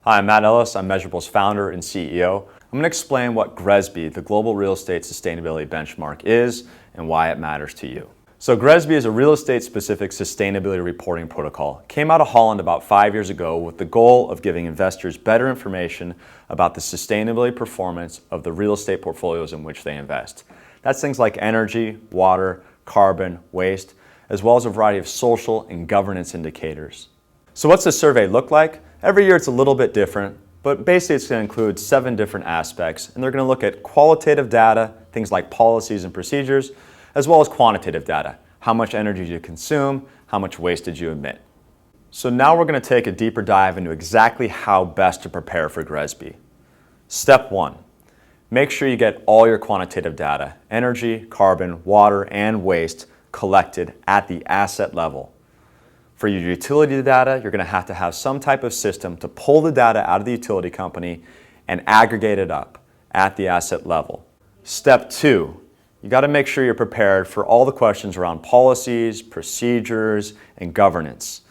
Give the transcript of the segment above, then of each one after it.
Hi, I'm Matt Ellis. I'm Measurable's founder and CEO. I'm going to explain what GRESB, the Global Real Estate Sustainability Benchmark, is and why it matters to you. So GRESB is a real estate-specific sustainability reporting protocol. It came out of Holland about 5 years ago with the goal of giving investors better information about the sustainability performance of the real estate portfolios in which they invest. That's things like energy, water, carbon, waste, as well as a variety of social and governance indicators. So what's the survey look like? Every year it's a little bit different, but basically it's going to include 7 different aspects, and they're going to look at qualitative data, things like policies and procedures, as well as quantitative data. How much energy did you consume? How much waste did you emit? So now we're going to take a deeper dive into exactly how best to prepare for GRESB. Step 1. Make sure you get all your quantitative data, energy, carbon, water, and waste, collected at the asset level. For your utility data, you're going to have some type of system to pull the data out of the utility company and aggregate it up at the asset level. Step 2. You got to make sure you're prepared for all the questions around policies, procedures, and governance.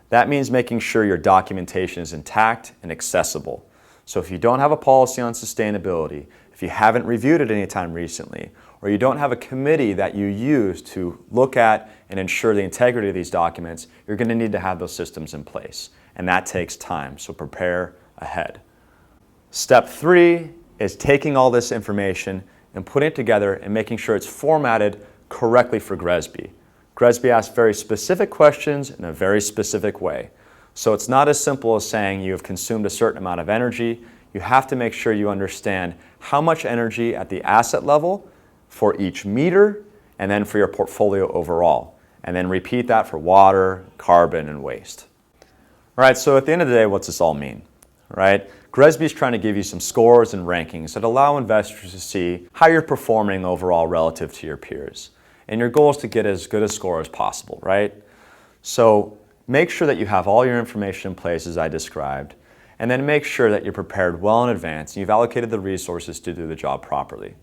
That means making sure your documentation is intact and accessible. So if you don't have a policy on sustainability, if you haven't reviewed it anytime recently, or you don't have a committee that you use to look at and ensure the integrity of these documents, you're going to need to have those systems in place. And that takes time, so prepare ahead. Step 3 is taking all this information and putting it together and making sure it's formatted correctly for GRESB. GRESB asks very specific questions in a very specific way. So it's not as simple as saying you have consumed a certain amount of energy. You have to make sure you understand how much energy at the asset level for each meter, and then for your portfolio overall. And then repeat that for water, carbon, and waste. All right, so at the end of the day, what's this all mean? Right? GRESB is trying to give you some scores and rankings that allow investors to see how you're performing overall relative to your peers. And your goal is to get as good a score as possible, right? So make sure that you have all your information in place as I described, and then make sure that you're prepared well in advance and you've allocated the resources to do the job properly.